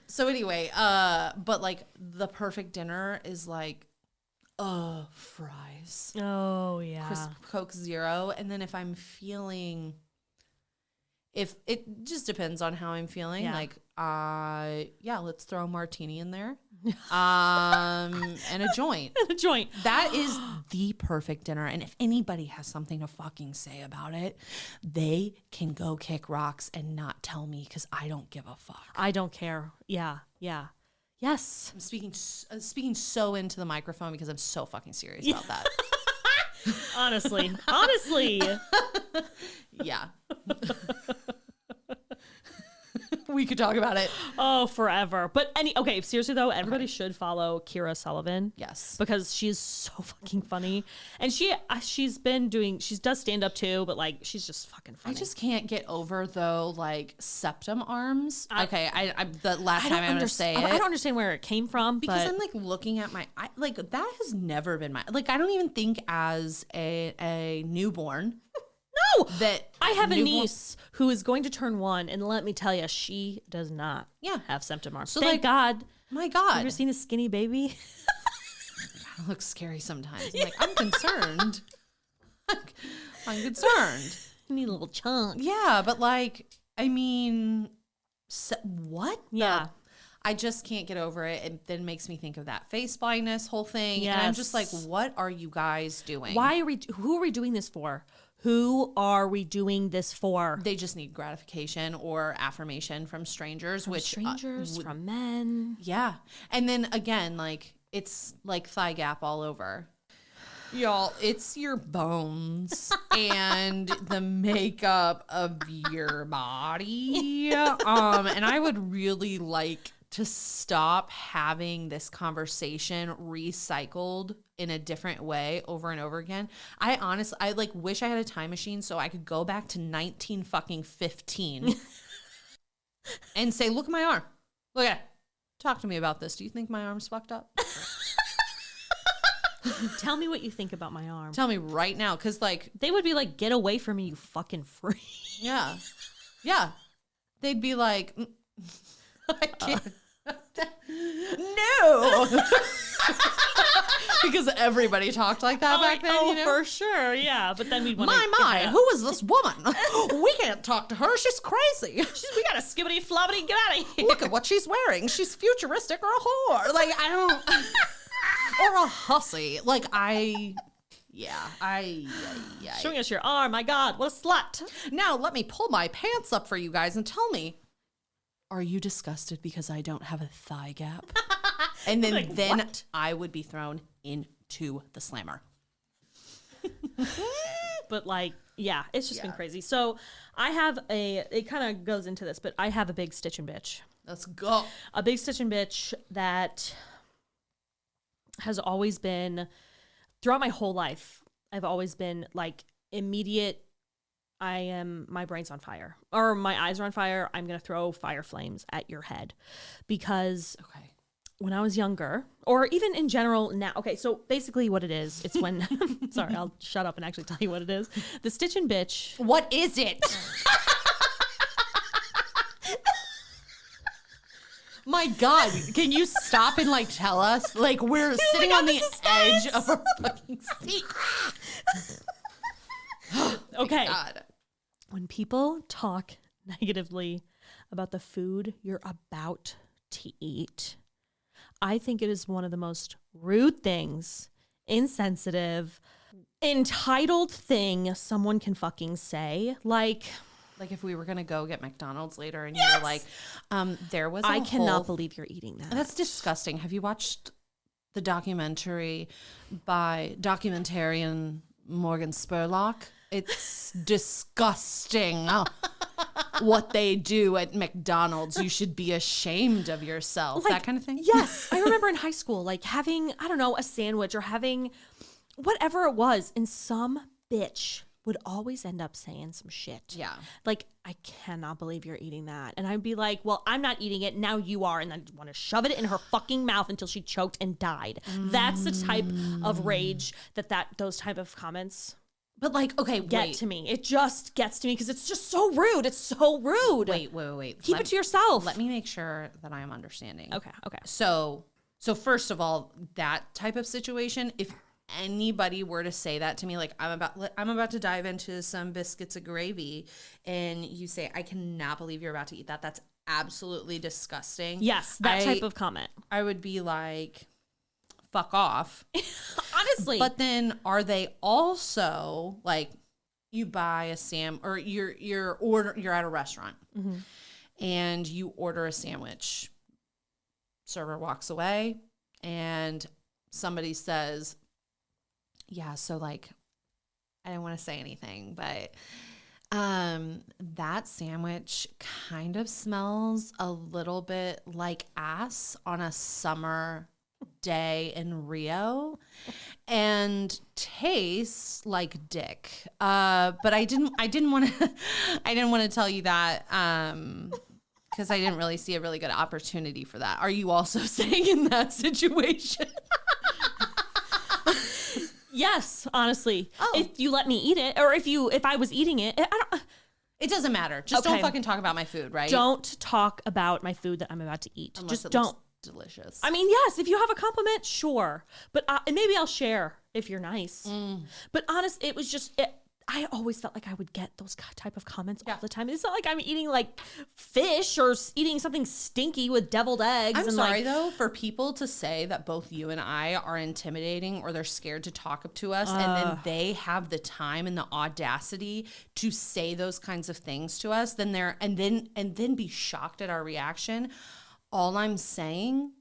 So anyway, but like the perfect dinner is like fries. Oh yeah. Crisp Coke Zero, and then if I'm feeling, if it just depends on how I'm feeling, like, let's throw a martini in there, and a joint. That is the perfect dinner. And if anybody has something to fucking say about it, they can go kick rocks and not tell me, because I don't give a fuck. I don't care. Yeah. Yes. I'm speaking so into the microphone because I'm so fucking serious about that. Honestly. Yeah. We could talk about it. Oh, forever. But seriously though, everybody should follow Kira Sullivan. Yes. Because she is so fucking funny. And she does stand up too, but like she's just fucking funny. I just can't get over though, like septum arms. The last time I'm gonna say it. I don't understand where it came from. Because I'm like looking at like that has never been like, I don't even think as a newborn. No, that I have a niece who is going to turn 1, and let me tell you, she does not have septum arms. So thank God. My God. Have you ever seen a skinny baby? It looks scary sometimes. I'm like, I'm concerned. I'm concerned. You need a little chunk. Yeah, but like, I mean, what? Yeah. I just can't get over it. It then makes me think of that face blindness whole thing. Yes. And I'm just like, what are you guys doing? Who are we doing this for? Who are we doing this for? They just need gratification or affirmation from strangers, from men. Yeah. And then again, like, it's like thigh gap all over. Y'all, it's your bones and the makeup of your body. And I would really like to stop having this conversation recycled in a different way over and over again. I like wish I had a time machine so I could go back to 1915 and say, look at my arm. Look at it. Talk to me about this. Do you think my arm's fucked up? Tell me what you think about my arm. Tell me right now. Cause like they would be like, get away from me, you fucking freak. Yeah. Yeah. They'd be like, I can't. No. Because everybody talked like that back then. You know? For sure. Yeah. But then we'd want my, who is this woman? We can't talk to her. She's crazy. We got a skibbity flobbity. Get out of here. Look at what she's wearing. She's futuristic or a whore. Like, I don't. Or a hussy. Like, showing us your arm. My God, what a slut. Now let me pull my pants up for you guys and tell me, are you disgusted because I don't have a thigh gap? And then, what? I would be thrown into the slammer. But like, yeah, it's just been crazy. So I have it kind of goes into this, but I have a big stitch and bitch. Let's go. A big stitch and bitch that has always been, throughout my whole life, I've always been like immediate, my brain's on fire or my eyes are on fire. I'm going to throw fire flames at your head because when I was younger, or even in general now. Okay, so basically what it is, it's when, sorry, I'll shut up and actually tell you what it is. The stitch and bitch. What is it? My God, can you stop and like tell us? Like we're sitting on the edge of our fucking seat. Okay. God. When people talk negatively about the food you're about to eat, I think it is one of the most rude things, insensitive, entitled thing someone can fucking say. Like if we were going to go get McDonald's later and yes! you were like, there was I cannot believe you're eating that. That's disgusting. Have you watched the documentary by documentarian Morgan Spurlock? It's disgusting what they do at McDonald's. You should be ashamed of yourself. Like, that kind of thing? Yes. I remember in high school, like having, I don't know, a sandwich or having whatever it was, and some bitch would always end up saying some shit. Yeah. Like, I cannot believe you're eating that. And I'd be like, well, I'm not eating it. Now you are. And then want to shove it in her fucking mouth until she choked and died. That's the type of rage that those type of comments... But like, okay, get to me. It just gets to me because it's just so rude. It's so rude. Wait. Keep it to yourself. Let me make sure that I am understanding. Okay. So first of all, that type of situation, if anybody were to say that to me, like I'm about to dive into some biscuits of gravy, and you say, I cannot believe you're about to eat that. That's absolutely disgusting. Yes, that type of comment. I would be like, fuck off. Honestly. But then are they also like, you buy a or you're at a restaurant and you order a sandwich, server walks away and somebody says, yeah, so like, I didn't want to say anything, but that sandwich kind of smells a little bit like ass on a summer day in Rio and tastes like dick. But I didn't want to tell you that because I didn't really see a really good opportunity for that. Are you also saying in that situation? Yes, honestly. If you let me eat it, or if I was eating it, it doesn't matter. Just don't fucking talk about my food, right? Don't talk about my food that I'm about to eat. Unless just don't. Delicious. I mean, yes, if you have a compliment, sure. But and maybe I'll share if you're nice. But honest, it was just, I always felt like I would get those type of comments all the time. It's not like I'm eating like fish or eating something stinky with deviled eggs. I'm sorry though, for people to say that both you and I are intimidating or they're scared to talk to us, and then they have the time and the audacity to say those kinds of things to us, and then be shocked at our reaction. All I'm saying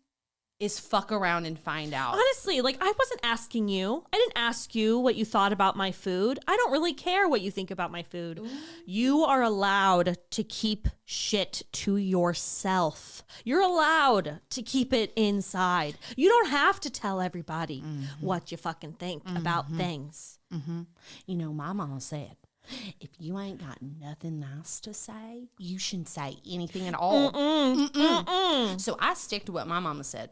is fuck around and find out. Honestly, like I wasn't asking you. I didn't ask you what you thought about my food. I don't really care what you think about my food. Ooh. You are allowed to keep shit to yourself. You're allowed to keep it inside. You don't have to tell everybody what you fucking think about things. You know, my mama said, if you ain't got nothing nice to say, you shouldn't say anything at all. So I stick to what my mama said.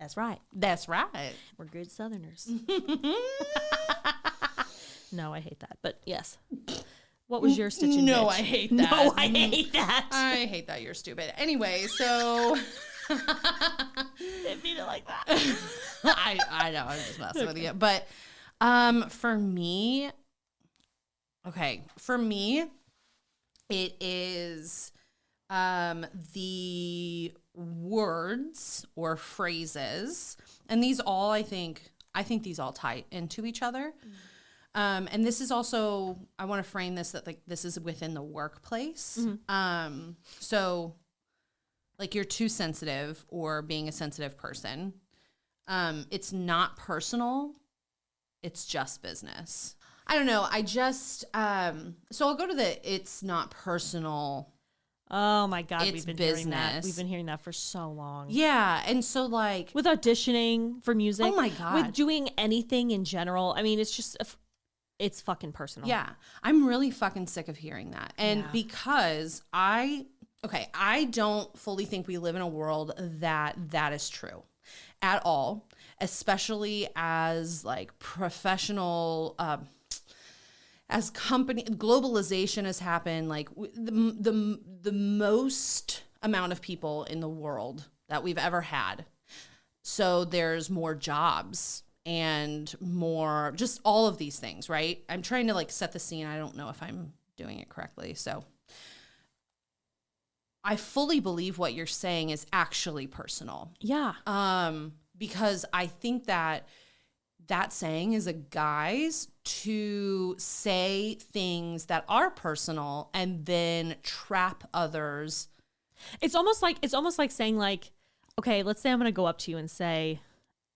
That's right. That's right. We're good Southerners. No, I hate that. But yes. What was your stitch and No, bitch? I hate that. No, I hate that. I hate that. You're stupid. Anyway, so... Didn't mean it like that. I know. I'm just messing with you. But for me, it is the words or phrases, and these all I think these all tie into each other. And this is also, I want to frame this that like this is within the workplace. So like you're too sensitive or being a sensitive person. It's not personal. It's just business. I don't know. I just, so I'll go to it's not personal. Oh my God. It's business. We've been hearing that for so long. Yeah. And so like. With auditioning for music. Oh my God. With doing anything in general. I mean, it's just, it's fucking personal. Yeah. I'm really fucking sick of hearing that. And because I don't fully think we live in a world that is true at all, especially as like professional, as company globalization has happened. Like the most amount of people in the world that we've ever had. So there's more jobs and more, just all of these things, right? I'm trying to like set the scene. I don't know if I'm doing it correctly. So I fully believe what you're saying is actually personal. Yeah. Because I think that saying is a guise to say things that are personal and then trap others. It's almost like saying like, okay, let's say I'm going to go up to you and say,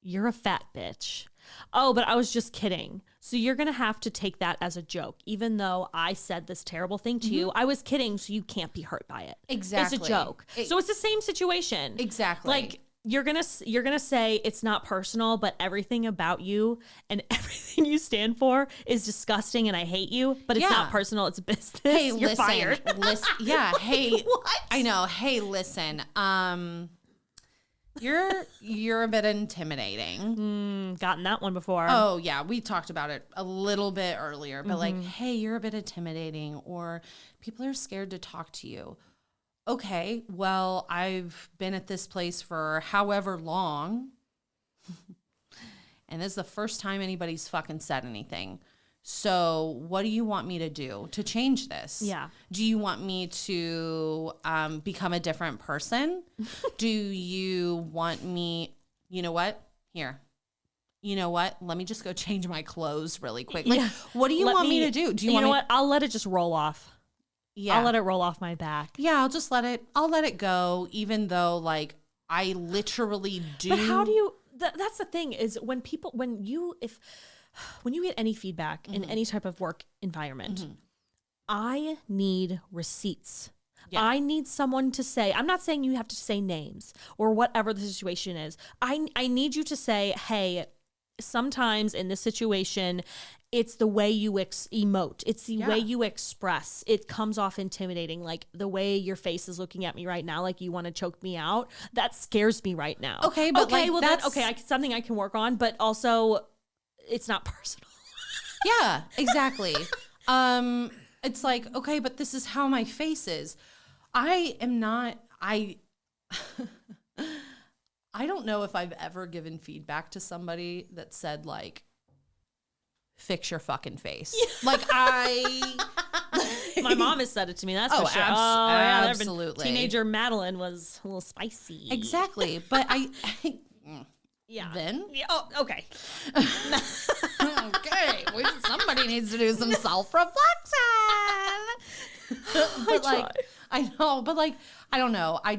you're a fat bitch. Oh, but I was just kidding. So you're going to have to take that as a joke. Even though I said this terrible thing to you, I was kidding, so you can't be hurt by it. Exactly. It's a joke. So it's the same situation. Exactly. Like you're going to say it's not personal, but everything about you and everything you stand for is disgusting and I hate you, but it's not personal, it's business. Hey, you're fired. Yeah, hey. What? I know. Hey, listen. You're a bit intimidating. Gotten that one before. Oh, yeah. We talked about it a little bit earlier. But like, hey, you're a bit intimidating, or people are scared to talk to you. Okay, well, I've been at this place for however long. And this is the first time anybody's fucking said anything. So what do you want me to do to change this? Yeah. Do you want me to become a different person? Do you want me, you know what? Here. You know what? Let me just go change my clothes really quick. Like, what do you want me to do? Do you know what? I'll let it just roll off. Yeah. I'll let it roll off my back. Yeah, I'll let it go, even though like I literally do. But how do you, that's the thing is when you get any feedback in any type of work environment, I need receipts. Yeah. I need someone to say, I'm not saying you have to say names or whatever the situation is. I need you to say, hey, sometimes in this situation, it's the way you emote. It's the way you express. It comes off intimidating. Like the way your face is looking at me right now, like you want to choke me out. That scares me right now. Okay, but okay, well that's something I can work on, but also it's not personal. Yeah, exactly. It's like, okay, but this is how my face is. I don't know if I've ever given feedback to somebody that said like, fix your fucking face. Yeah. Like my mom has said it to me. That's for sure. Absolutely. Teenager Madeline was a little spicy. Exactly. But yeah. Then? Yeah. Oh, okay. Okay. Somebody needs to do some self-reflection. But I know, but like, I don't know. I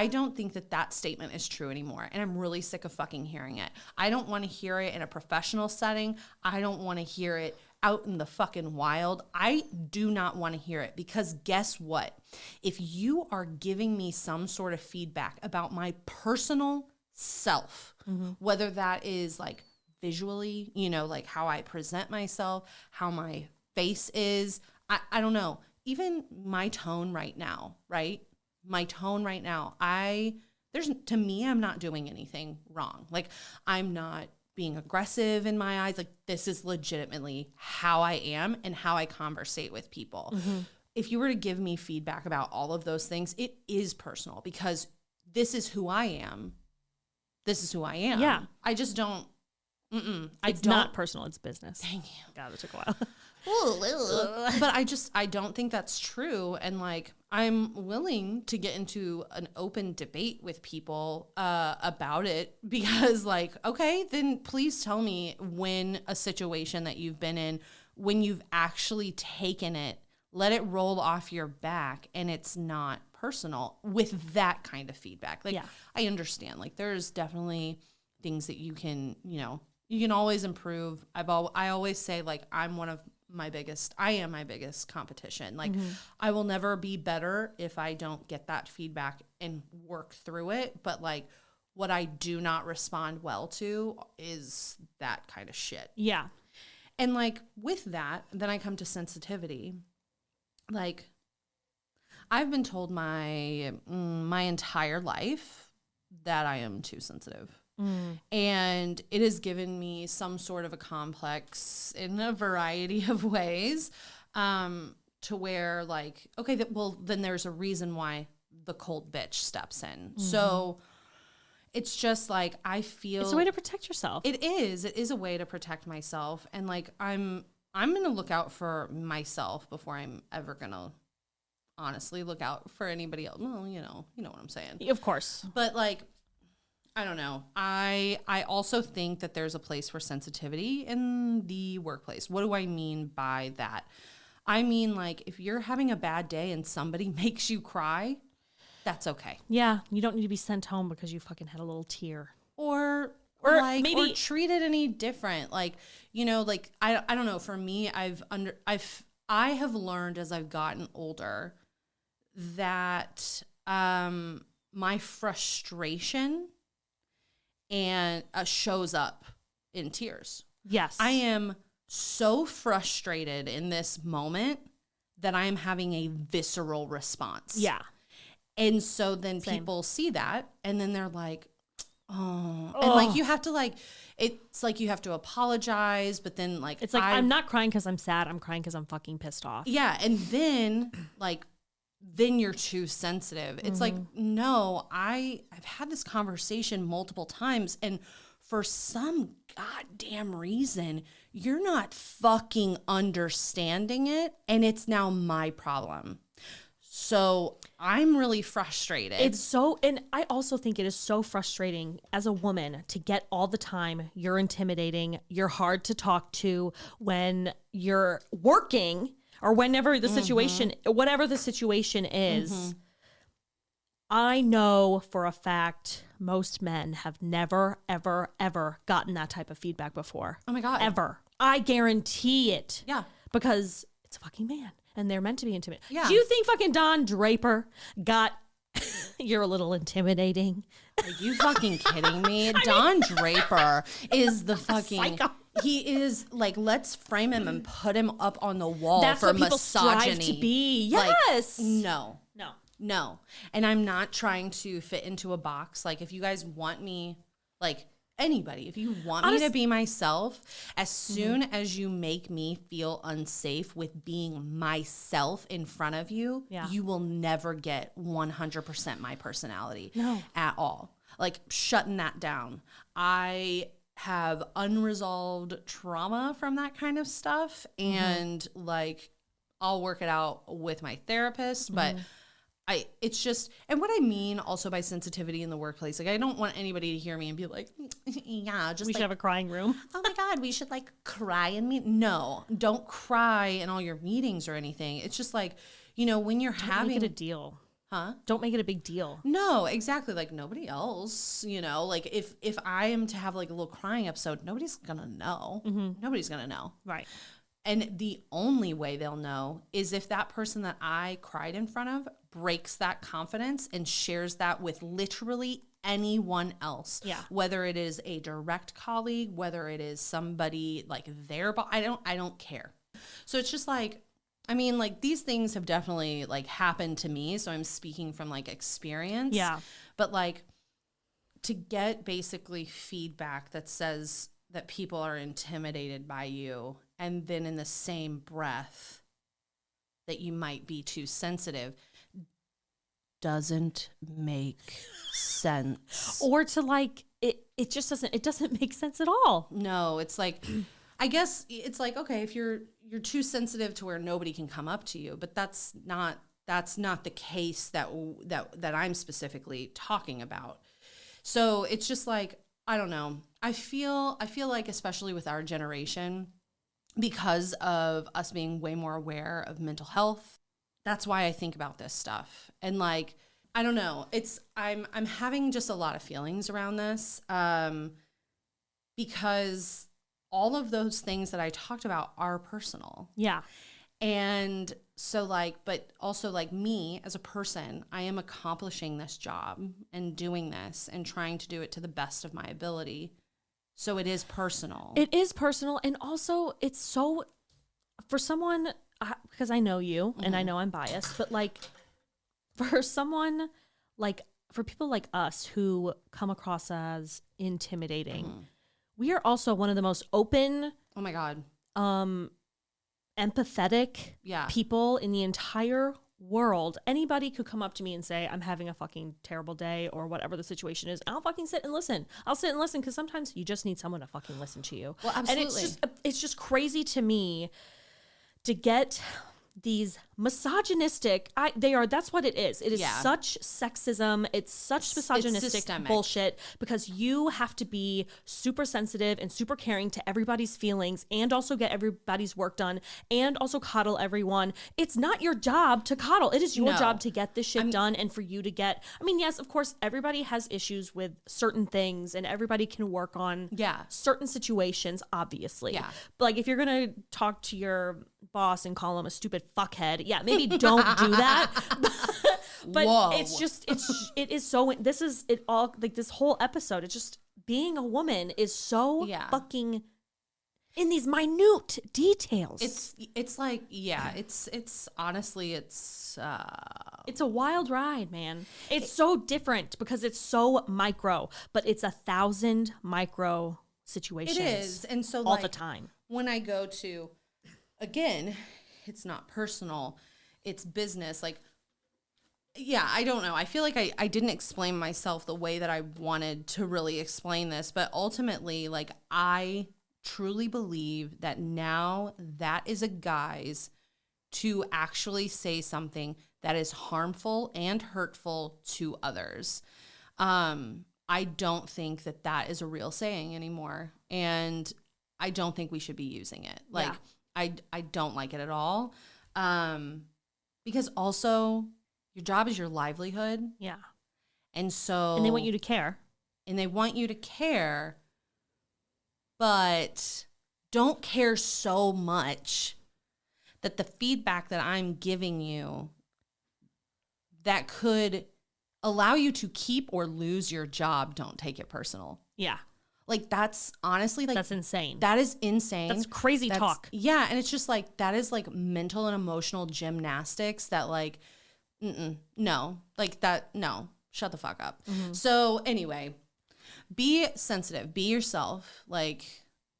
don't think that statement is true anymore. And I'm really sick of fucking hearing it. I don't want to hear it in a professional setting. I don't want to hear it out in the fucking wild. I do not want to hear it because guess what? If you are giving me some sort of feedback about my personal self, whether that is like visually, like how I present myself, how my face is, I don't know. Even my tone right now, right? My tone right now, to me, I'm not doing anything wrong. Like I'm not being aggressive in my eyes. Like this is legitimately how I am and how I conversate with people. If you were to give me feedback about all of those things, it is personal because this is who I am. This is who I am. Yeah. I just don't. It's not personal. It's business. Thank you. God, it took a while. But I don't think that's true. And like, I'm willing to get into an open debate with people about it because like, okay, then please tell me when a situation that you've been in, when you've actually taken it, let it roll off your back and it's not personal with that kind of feedback. Like, I understand, like there's definitely things that you can always improve. I always say like, I am my biggest competition. Like I will never be better if I don't get that feedback and work through it. But like what I do not respond well to is that kind of shit. Yeah. And like with that, then I come to sensitivity. Like I've been told my entire life that I am too sensitive. And it has given me some sort of a complex in a variety of ways to where like, okay, then there's a reason why the cold bitch steps in. So it's just like, I feel it's a way to protect yourself. It is a way to protect myself. And like, I'm going to look out for myself before I'm ever going to honestly look out for anybody else. Well, you know what I'm saying. Of course. But like, I don't know. I also think that there's a place for sensitivity in the workplace. What do I mean by that? I mean, like, if you're having a bad day and somebody makes you cry, that's okay. Yeah, you don't need to be sent home because you fucking had a little tear. Or treat it any different. Like, you know, like, I don't know. For me, I have learned as I've gotten older that my frustration and shows up in tears. Yes. I am so frustrated in this moment that I am having a visceral response. Yeah. And so then people see that and then they're like, oh. And like, you have to like, it's like you have to apologize, but then like, it's like, I'm not crying because I'm sad. I'm crying because I'm fucking pissed off. Yeah. And then like, then you're too sensitive. It's like, no, I've had this conversation multiple times, and for some goddamn reason, you're not fucking understanding it, and it's now my problem. So I'm really frustrated. And I also think it is so frustrating as a woman to get all the time, you're intimidating, you're hard to talk to when you're working, or whenever the situation, whatever the situation is. I know for a fact most men have never, ever, ever gotten that type of feedback before. Oh my God. Ever. I guarantee it. Yeah. Because it's a fucking man and they're meant to be intimidated. Yeah. Do you think fucking Don Draper got, you're a little intimidating? Are you fucking kidding me? Don Draper is the fucking... Psycho. He is like, let's frame him and put him up on the wall. That's for what misogyny. Strive to be. Yes. Like, no. And I'm not trying to fit into a box. Like, if you guys want me, like anybody, if you want me to be myself, as soon as you make me feel unsafe with being myself in front of you, you will never get 100% my personality at all. Like, shutting that down. I have unresolved trauma from that kind of stuff, and like, I'll work it out with my therapist, but it's just, and what I mean also by sensitivity in the workplace, like, I don't want anybody to hear me and be like, yeah, just we should have a crying room. Oh my God, we should like cry in me. No, don't cry in all your meetings or anything. It's just like, you know, when you're having make it a deal. Huh? Don't make it a big deal. No, exactly. Like, nobody else, you know, like if I am to have like a little crying episode, nobody's gonna know. Nobody's gonna know. Right. And the only way they'll know is if that person that I cried in front of breaks that confidence and shares that with literally anyone else. Yeah. Whether it is a direct colleague, whether it is somebody like their boss, I don't care. So it's just like, I mean, like, these things have definitely like happened to me. So I'm speaking from like experience. Yeah. But like, to get basically feedback that says that people are intimidated by you, and then in the same breath that you might be too sensitive, doesn't make sense. Or to like, it just doesn't make sense at all. No, it's like, I guess it's like, okay, if you're too sensitive to where nobody can come up to you, but that's not the case that I'm specifically talking about. So it's just like, I don't know. I feel like, especially with our generation, because of us being way more aware of mental health, that's why I think about this stuff. And like, I don't know, I'm having just a lot of feelings around this, because all of those things that I talked about are personal. Yeah. And so like, but also like, me as a person, I am accomplishing this job and doing this and trying to do it to the best of my ability. So it is personal. It is personal. And also it's so, for someone, because I know you and I know I'm biased, but like, for someone like, for people like us who come across as intimidating, we are also one of the most open, oh my God, empathetic people in the entire world, anybody could come up to me and say, I'm having a fucking terrible day or whatever the situation is. And I'll fucking sit and listen. I'll sit and listen because sometimes you just need someone to fucking listen to you. Well, absolutely. And it's just crazy to me to get these misogynistic, that's what it is. It is such sexism. It's such misogynistic bullshit because you have to be super sensitive and super caring to everybody's feelings and also get everybody's work done and also coddle everyone. It's not your job to coddle. It is your job to get this shit done and for you to get, I mean, yes, of course, everybody has issues with certain things and everybody can work on certain situations, obviously. Yeah. But like if you're going to talk to your boss and call him a stupid fuckhead, maybe don't do that. But it's just it is so, this is it all, like this whole episode, it's just being a woman is so fucking in these minute details. It's like it's honestly it's a wild ride, man. It's so different because it's so micro, but it's 1,000 micro situations. It is. And so all the time when I go to, again, it's not personal, it's business. Like, I don't know. I feel like I didn't explain myself the way that I wanted to really explain this, but ultimately, like, I truly believe that now that is a guise to actually say something that is harmful and hurtful to others. I don't think that is a real saying anymore, and I don't think we should be using it. Like, I don't like it at all. Because also your job is your livelihood. Yeah. And they want you to care. But don't care so much that the feedback that I'm giving you that could allow you to keep or lose your job, don't take it personal. Yeah. Like, that's honestly, like, that's insane. That is insane. That's crazy talk. Yeah. And it's just like, that is like mental and emotional gymnastics that, like, no, like that. No, shut the fuck up. Mm-hmm. So anyway, be sensitive, be yourself. Like,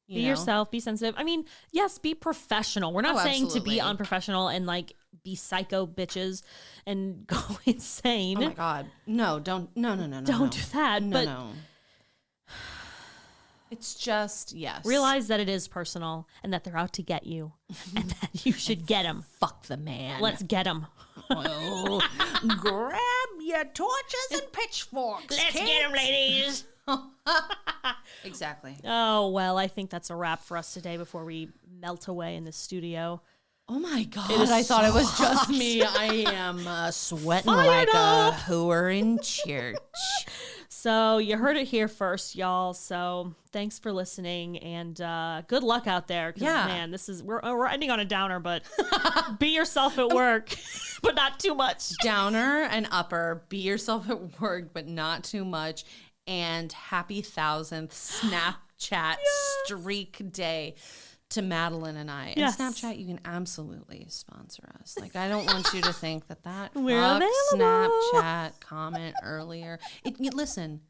be yourself, be sensitive. I mean, yes, be professional. We're not saying to be unprofessional and like be psycho bitches and go insane. Oh my God. No, don't. No. Don't do that. No. It's just, realize that it is personal and that they're out to get you and that you should get them. Fuck the man. Let's get them. Oh, grab your torches and pitchforks. Let's get them, ladies. Exactly. Oh, well, I think that's a wrap for us today before we melt away in the studio. Oh my God. I thought it was just me. I am sweating like a whore in church. So you heard it here first, y'all. So thanks for listening and good luck out there. Man, we're ending on a downer, but be yourself at work, but not too much. Downer and upper. Be yourself at work, but not too much. And happy 1,000th Snapchat streak day to Madeline and I. Yes. And Snapchat, you can absolutely sponsor us. Like, I don't want you to think that we're Snapchat comment earlier. Listen,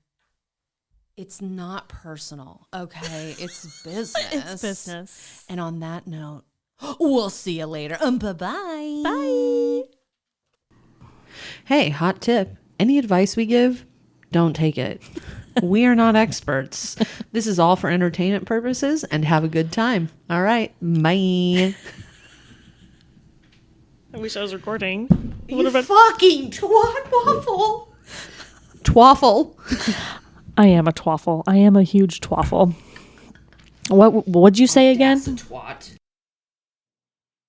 it's not personal, okay? It's business. It's business. And on that note, we'll see you later. Bye-bye. Bye. Hey, hot tip. Any advice we give, don't take it. We are not experts. This is all for entertainment purposes, and have a good time. All right. Bye. I wish I was recording. You fucking twaffle. Twaffle. I am a twaffle. I am a huge twaffle. What'd you say again? That's a twat.